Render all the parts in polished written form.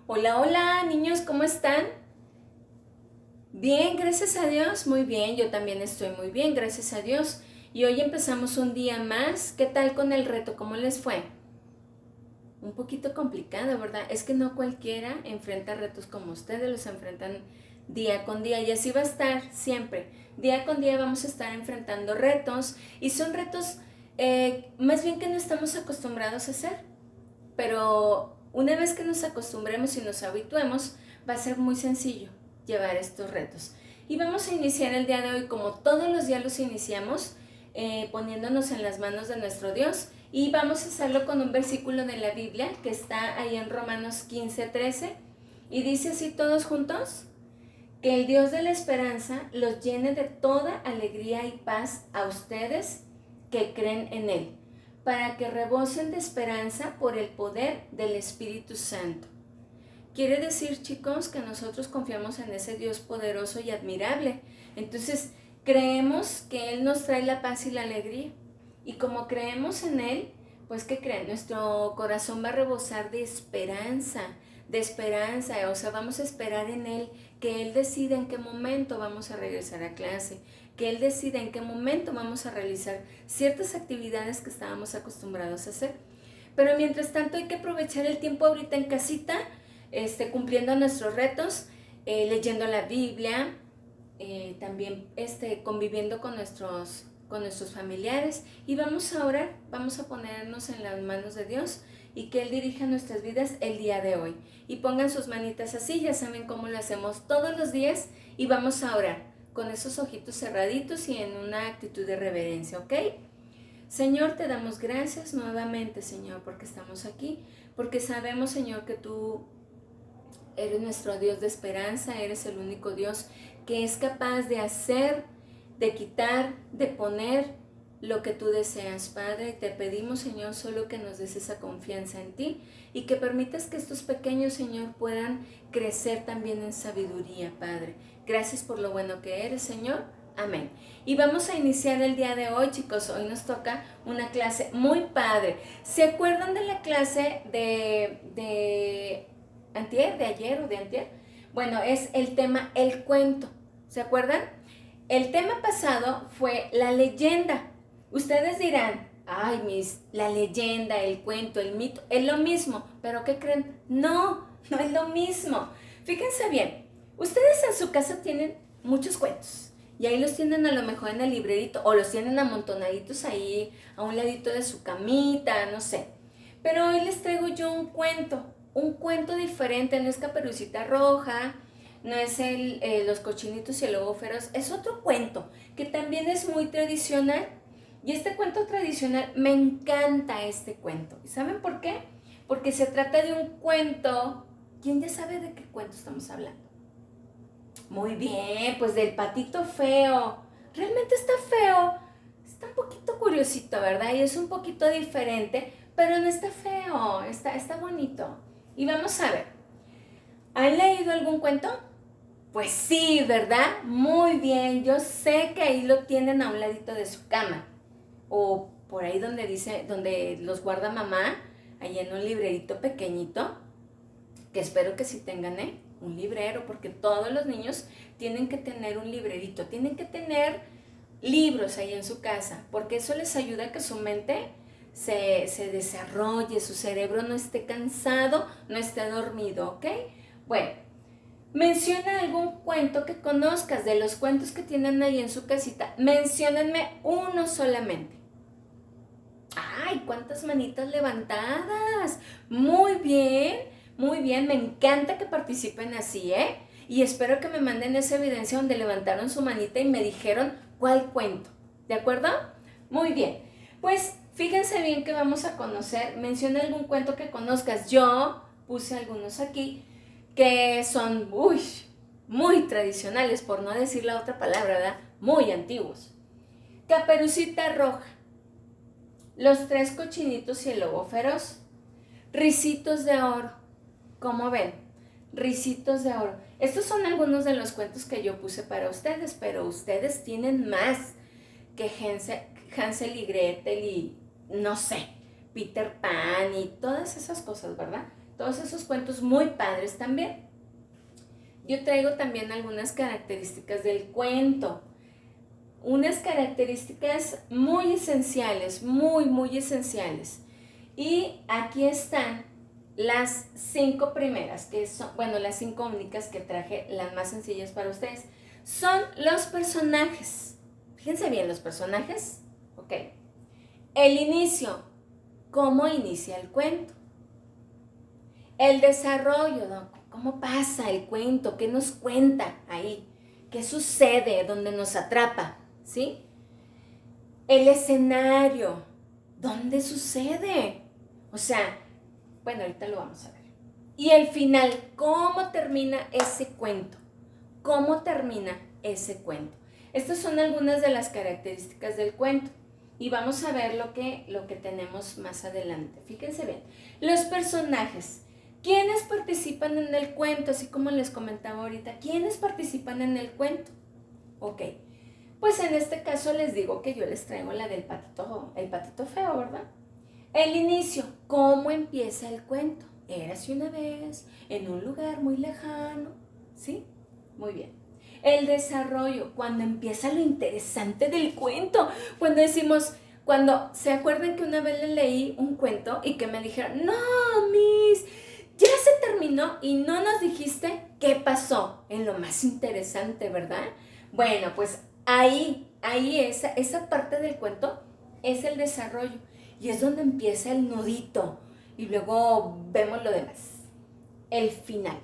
Hola, hola, niños, ¿cómo están? Bien, gracias a Dios, muy bien, yo también estoy muy bien, gracias a Dios. Y hoy empezamos un día más. ¿Qué tal con el reto? ¿Cómo les fue? Un poquito complicado, ¿verdad? Es que no cualquiera enfrenta retos como ustedes, los enfrentan día con día y así va a estar siempre. Día con día vamos a estar enfrentando retos y son retos más bien que no estamos acostumbrados a hacer. Pero una vez que nos acostumbremos y nos habituemos, va a ser muy sencillo llevar estos retos. Y vamos a iniciar el día de hoy como todos los días los iniciamos, poniéndonos en las manos de nuestro Dios. Y vamos a hacerlo con un versículo de la Biblia que está ahí en Romanos 15:13. Y dice así todos juntos: que el Dios de la esperanza los llene de toda alegría y paz a ustedes que creen en Él, para que rebosen de esperanza por el poder del Espíritu Santo. Quiere decir, chicos, que nosotros confiamos en ese Dios poderoso y admirable. Entonces, creemos que Él nos trae la paz y la alegría. Y como creemos en Él, pues ¿qué creen? Nuestro corazón va a rebosar de esperanza, o sea, vamos a esperar en Él, que Él decida en qué momento vamos a regresar a clase, que Él decida en qué momento vamos a realizar ciertas actividades que estábamos acostumbrados a hacer. Pero mientras tanto hay que aprovechar el tiempo ahorita en casita, cumpliendo nuestros retos, leyendo la Biblia, también conviviendo con nuestros familiares, y vamos a orar, vamos a ponernos en las manos de Dios y que Él dirija nuestras vidas el día de hoy. Y pongan sus manitas así, ya saben cómo lo hacemos todos los días, y vamos a orar con esos ojitos cerraditos y en una actitud de reverencia, ¿ok? Señor, te damos gracias nuevamente, Señor, porque estamos aquí, porque sabemos, Señor, que tú eres nuestro Dios de esperanza, eres el único Dios que es capaz de hacer, de quitar, de poner lo que tú deseas, Padre. Y te pedimos, Señor, solo que nos des esa confianza en ti y que permitas que estos pequeños, Señor, puedan crecer también en sabiduría, Padre. Gracias por lo bueno que eres, Señor. Amén. Y vamos a iniciar el día de hoy, chicos. Hoy nos toca una clase muy padre. ¿Se acuerdan de la clase de antier, de ayer o de antier? Bueno, es el tema el cuento. ¿Se acuerdan? El tema pasado fue la leyenda. Ustedes dirán, ay, la leyenda, el cuento, el mito, es lo mismo. ¿Pero qué creen? No, no es lo mismo. Fíjense bien, ustedes en su casa tienen muchos cuentos. Y ahí los tienen a lo mejor en el librerito o los tienen amontonaditos ahí a un ladito de su camita, no sé. Pero hoy les traigo yo un cuento diferente, no es Caperucita Roja, no es los cochinitos y el lobo feroz, es otro cuento que también es muy tradicional. Y este cuento tradicional, me encanta este cuento. ¿Y saben por qué? Porque se trata de un cuento. ¿Quién ya sabe de qué cuento estamos hablando? Muy bien, pues del patito feo. Realmente está feo. Está un poquito curiosito, ¿verdad? Y es un poquito diferente, pero no está feo, está bonito. Y vamos a ver, ¿han leído algún cuento? Pues sí, ¿verdad? Muy bien, yo sé que ahí lo tienen a un ladito de su cama. O por ahí donde dice, donde los guarda mamá, ahí en un librerito pequeñito, que espero que sí tengan, un librero, porque todos los niños tienen que tener un librerito, tienen que tener libros ahí en su casa, porque eso les ayuda a que su mente se desarrolle, su cerebro no esté cansado, no esté dormido, ¿ok? Bueno, menciona algún cuento que conozcas, de los cuentos que tienen ahí en su casita, menciónenme uno solamente. ¡Ay, cuántas manitas levantadas! Muy bien, me encanta que participen así, ¿eh? Y espero que me manden esa evidencia donde levantaron su manita y me dijeron cuál cuento, ¿de acuerdo? Muy bien, pues fíjense bien que vamos a conocer, menciona algún cuento que conozcas. Yo puse algunos aquí que son, muy tradicionales, por no decir la otra palabra, ¿verdad? Muy antiguos. Caperucita Roja, Los Tres Cochinitos y el Lobo Feroz, Ricitos de Oro. ¿Cómo ven? Ricitos de Oro. Estos son algunos de los cuentos que yo puse para ustedes, pero ustedes tienen más que Hansel y Gretel y no sé. Peter Pan y todas esas cosas, ¿verdad? Todos esos cuentos muy padres también. Yo traigo también algunas características del cuento. Unas características muy esenciales, muy esenciales. Y aquí están las 5 primeras, que son, bueno, las 5 únicas que traje, las más sencillas para ustedes. Son los personajes. Fíjense bien, los personajes. Ok. El inicio. ¿Cómo inicia el cuento? El desarrollo, ¿no? ¿Cómo pasa el cuento? ¿Qué nos cuenta ahí? ¿Qué sucede? ¿Dónde nos atrapa? ¿Sí? El escenario. ¿Dónde sucede? O sea, bueno, ahorita lo vamos a ver. Y el final, ¿cómo termina ese cuento? ¿Cómo termina ese cuento? Estas son algunas de las características del cuento. Y vamos a ver lo que tenemos más adelante. Fíjense bien. Los personajes. ¿Quiénes participan en el cuento? Así como les comentaba ahorita. ¿Quiénes participan en el cuento? Ok. Pues en este caso les digo que yo les traigo la del patito, el patito feo, ¿verdad? El inicio. ¿Cómo empieza el cuento? Érase una vez, en un lugar muy lejano. ¿Sí? Muy bien. El desarrollo, cuando empieza lo interesante del cuento, cuando decimos, cuando se acuerdan que una vez les leí un cuento y que me dijeron, no, Miss, ya se terminó y no nos dijiste qué pasó en lo más interesante, ¿verdad? Bueno, pues ahí esa parte del cuento es el desarrollo y es donde empieza el nudito y luego vemos lo demás. El final.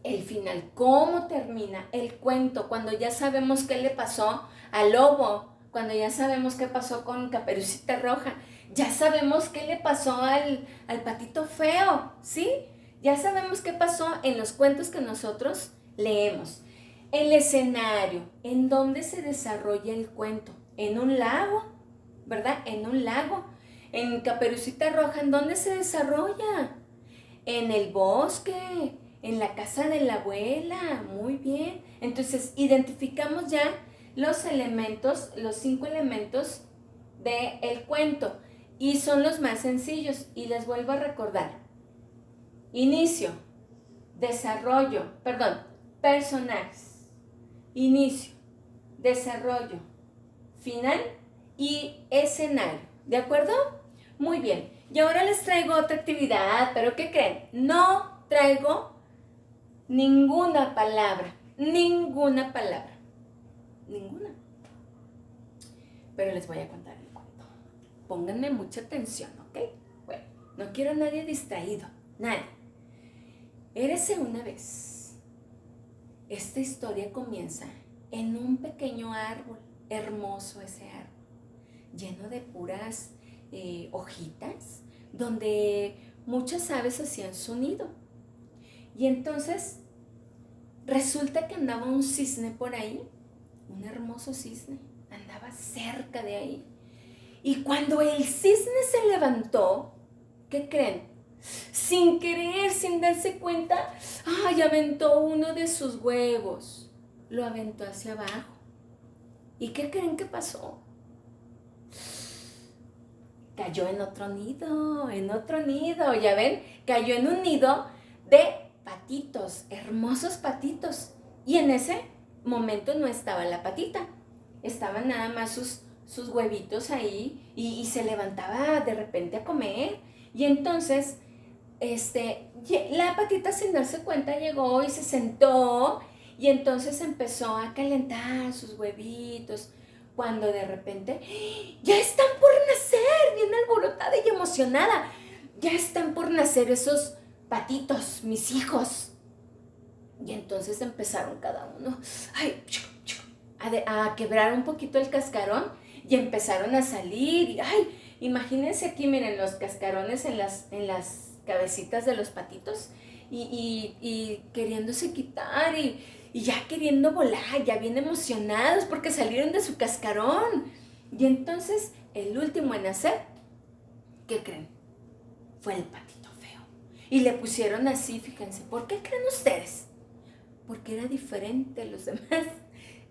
El final, ¿cómo termina el cuento? Cuando ya sabemos qué le pasó al lobo, cuando ya sabemos qué pasó con Caperucita Roja, ya sabemos qué le pasó al patito feo, ¿sí? Ya sabemos qué pasó en los cuentos que nosotros leemos. El escenario, ¿en dónde se desarrolla el cuento? En un lago, ¿verdad? En un lago. En Caperucita Roja, ¿en dónde se desarrolla? En el bosque, en la casa de la abuela, muy bien. Entonces, identificamos ya los elementos, los 5 elementos del cuento. Y son los más sencillos. Y les vuelvo a recordar. Inicio, desarrollo, personajes. Inicio, desarrollo, final y escenario. ¿De acuerdo? Muy bien. Y ahora les traigo otra actividad, pero ¿qué creen? No traigo ninguna palabra. Ninguna. Pero les voy a contar el cuento. Pónganme mucha atención, ¿ok? Bueno, no quiero a nadie distraído. Nadie. Érase una vez. Esta historia comienza en un pequeño árbol. Hermoso ese árbol. Lleno de puras hojitas, donde muchas aves hacían su nido. Y entonces resulta que andaba un cisne por ahí, un hermoso cisne, andaba cerca de ahí. Y cuando el cisne se levantó, ¿qué creen? Sin querer, sin darse cuenta, aventó uno de sus huevos, lo aventó hacia abajo. ¿Y qué creen que pasó? Cayó en otro nido, ya ven, cayó en un nido de patitos, hermosos patitos. Y en ese momento no estaba la patita, estaban nada más sus huevitos ahí y se levantaba de repente a comer. Y entonces, la patita sin darse cuenta llegó y se sentó y entonces empezó a calentar sus huevitos. Cuando de repente, ya están por nacer, bien alborotada y emocionada. Ya están por nacer esos patitos, mis hijos. Y entonces empezaron cada uno a quebrar un poquito el cascarón y empezaron a salir. Y, imagínense aquí, miren, los cascarones en las cabecitas de los patitos y queriéndose quitar y ya queriendo volar, ya bien emocionados porque salieron de su cascarón. Y entonces, el último en nacer, ¿qué creen? Fue el patito feo. Y le pusieron así, fíjense, ¿por qué creen ustedes? Porque era diferente a los demás.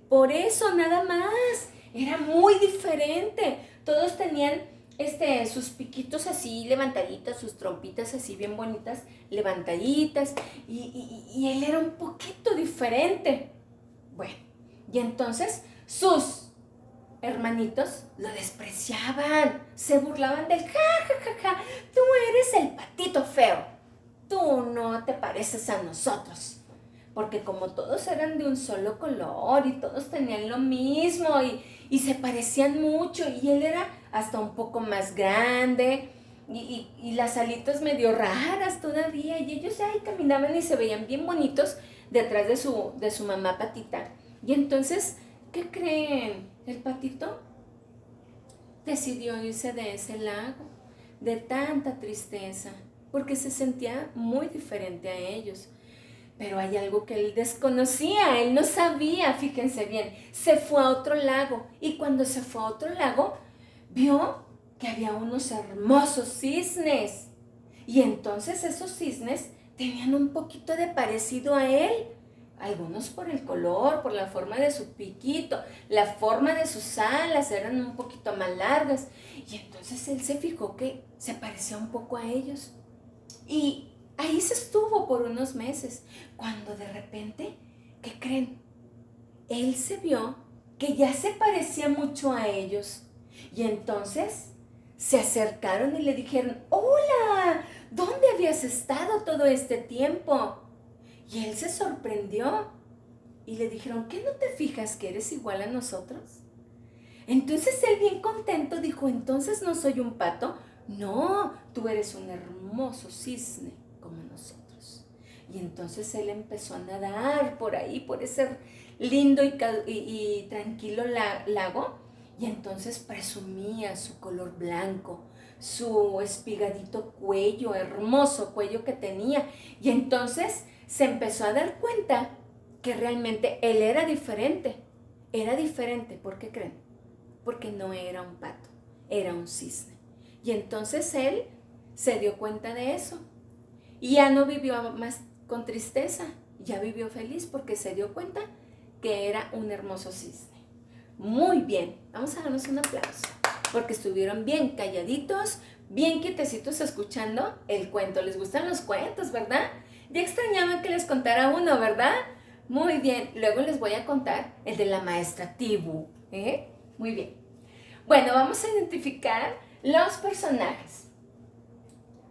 Por eso, nada más. Era muy diferente. Todos tenían sus piquitos así levantaditos, sus trompitas así bien bonitas, levantaditas, y él era un poquito diferente. Bueno, y entonces sus hermanitos lo despreciaban, se burlaban del ja, tú eres el patito feo, tú no te pareces a nosotros. Porque como todos eran de un solo color y todos tenían lo mismo y se parecían mucho, y él era hasta un poco más grande y las alitas medio raras todavía, y ellos ahí caminaban y se veían bien bonitos detrás de su mamá patita. Y entonces, ¿qué creen? El patito decidió irse de ese lago, de tanta tristeza, porque se sentía muy diferente a ellos. Pero hay algo que él desconocía, él no sabía, fíjense bien, se fue a otro lago, y cuando se fue a otro lago, vio que había unos hermosos cisnes, y entonces esos cisnes tenían un poquito de parecido a él, algunos por el color, por la forma de su piquito, la forma de sus alas eran un poquito más largas, y entonces él se fijó que se parecía un poco a ellos, y ahí se estuvo por unos meses, cuando de repente, ¿qué creen? Él se vio que ya se parecía mucho a ellos, y entonces se acercaron y le dijeron, hola, ¿dónde habías estado todo este tiempo? Y él se sorprendió y le dijeron, ¿qué no te fijas que eres igual a nosotros? Entonces él bien contento dijo, ¿entonces no soy un pato? No, tú eres un hermoso cisne como nosotros. Y entonces él empezó a nadar por ahí, por ese lindo y tranquilo lago, y entonces presumía su color blanco, su espigadito cuello, hermoso cuello que tenía, y entonces se empezó a dar cuenta que realmente él era diferente. ¿Por qué creen? Porque no era un pato, era un cisne. Y entonces él se dio cuenta de eso. Y ya no vivió más con tristeza, ya vivió feliz porque se dio cuenta que era un hermoso cisne. Muy bien, vamos a darnos un aplauso, porque estuvieron bien calladitos, bien quietecitos escuchando el cuento. ¿Les gustan los cuentos, verdad? Ya extrañaban que les contara uno, ¿verdad? Muy bien, luego les voy a contar el de la maestra Tibu, ¿eh? Muy bien. Bueno, vamos a identificar los personajes.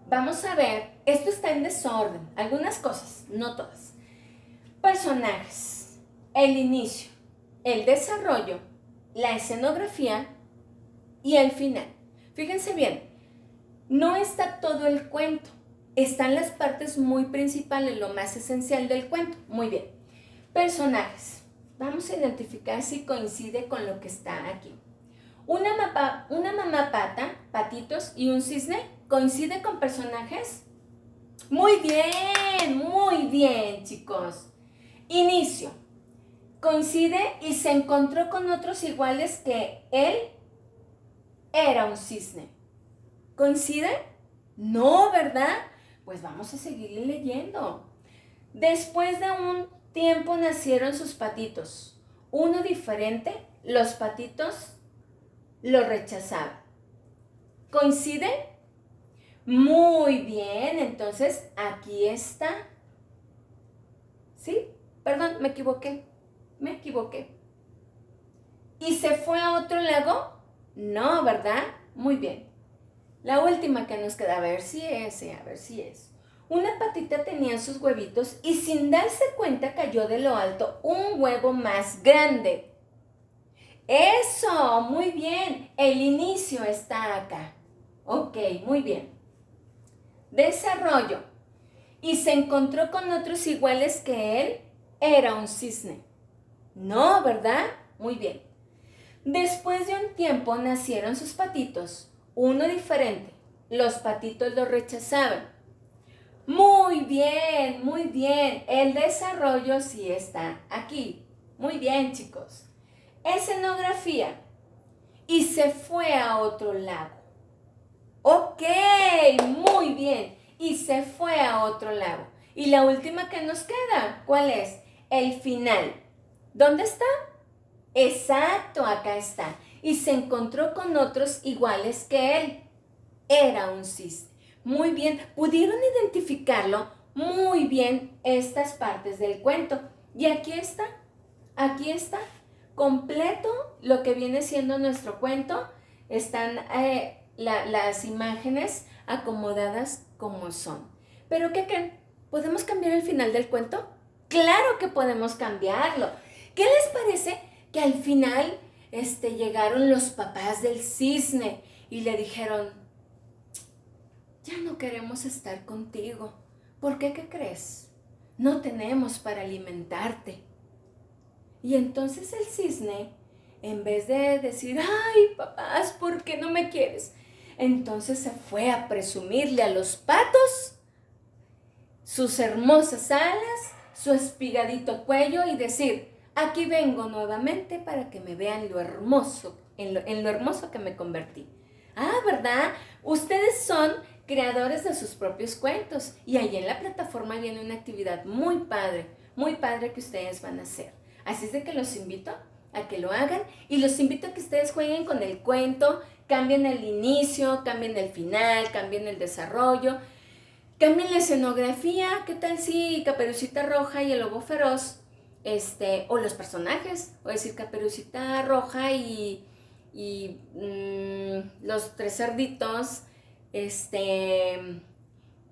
Vamos a ver, esto está en desorden, algunas cosas, no todas. Personajes, el inicio, el desarrollo, la escenografía y el final. Fíjense bien, no está todo el cuento, están las partes muy principales, lo más esencial del cuento. Muy bien. Personajes, vamos a identificar si coincide con lo que está aquí. Una mamá pata, patitos y un cisne, ¿coincide con personajes? Muy bien, chicos. Inicio. Coincide y se encontró con otros iguales que él era un cisne. ¿Coincide? No, ¿verdad? Pues vamos a seguirle leyendo. Después de un tiempo nacieron sus patitos. Uno diferente, los patitos lo rechazaban. ¿Coincide? Muy bien, entonces aquí está. ¿Sí? Perdón, me equivoqué. ¿Y se fue a otro lago? No, ¿verdad? Muy bien. La última que nos queda, a ver si es. Una patita tenía sus huevitos y sin darse cuenta cayó de lo alto un huevo más grande. ¡Eso! Muy bien. El inicio está acá. Ok, muy bien. Desarrollo. Y se encontró con otros iguales que él. Era un cisne. No, ¿verdad? Muy bien. Después de un tiempo nacieron sus patitos. Uno diferente. Los patitos lo rechazaban. Muy bien. El desarrollo sí está aquí. Muy bien, chicos. Escenografía. Y se fue a otro lago. Ok, muy bien. Y se fue a otro lago. Y la última que nos queda, ¿cuál es? El final. ¿Dónde está? Exacto, acá está. Y se encontró con otros iguales que él. era un cisne. Muy bien, pudieron identificarlo muy bien estas partes del cuento. Y aquí está, completo lo que viene siendo nuestro cuento. Están las imágenes acomodadas como son. Pero ¿qué creen? ¿Podemos cambiar el final del cuento? ¡Claro que podemos cambiarlo! ¿Qué les parece que al final llegaron los papás del cisne y le dijeron: ya no queremos estar contigo? ¿Por qué? ¿Qué crees? No tenemos para alimentarte. Y entonces el cisne, en vez de decir: ay, papás, ¿por qué no me quieres? Entonces se fue a presumirle a los patos sus hermosas alas, su espigadito cuello y decir: aquí vengo nuevamente para que me vean lo hermoso, en lo hermoso que me convertí. Ah, ¿verdad? Ustedes son creadores de sus propios cuentos y ahí en la plataforma viene una actividad muy padre que ustedes van a hacer. Así es de que los invito a que lo hagan y los invito a que ustedes jueguen con el cuento, cambien el inicio, cambien el final, cambien el desarrollo, cambien la escenografía. ¿Qué tal si Caperucita Roja y el Lobo Feroz, o los personajes, o decir Caperucita Roja y los tres cerditos, en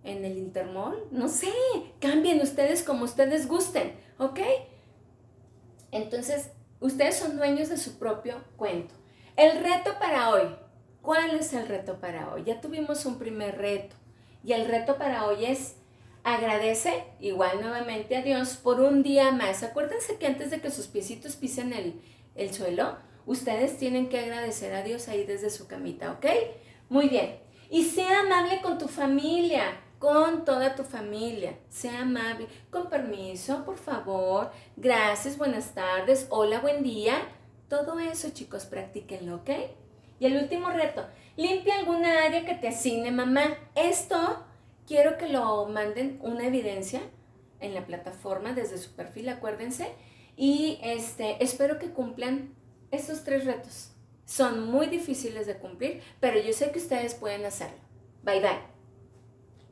el Intermol? No sé, cambien ustedes como ustedes gusten, ¿ok? Entonces, ustedes son dueños de su propio cuento. El reto para hoy. ¿Cuál es el reto para hoy? Ya tuvimos un primer reto. Y el reto para hoy es: agradece igual nuevamente a Dios por un día más. Acuérdense que antes de que sus piecitos pisen el suelo, ustedes tienen que agradecer a Dios ahí desde su camita, ¿ok? Muy bien. Y sea amable con tu familia, con toda tu familia. Sea amable. Con permiso, por favor. Gracias, buenas tardes. Hola, buen día. Todo eso, chicos, practíquenlo, ¿ok? Y el último reto: limpia alguna área que te asigne mamá. Esto quiero que lo manden una evidencia en la plataforma desde su perfil, acuérdense. Y espero que cumplan estos 3 retos. Son muy difíciles de cumplir, pero yo sé que ustedes pueden hacerlo. Bye, bye.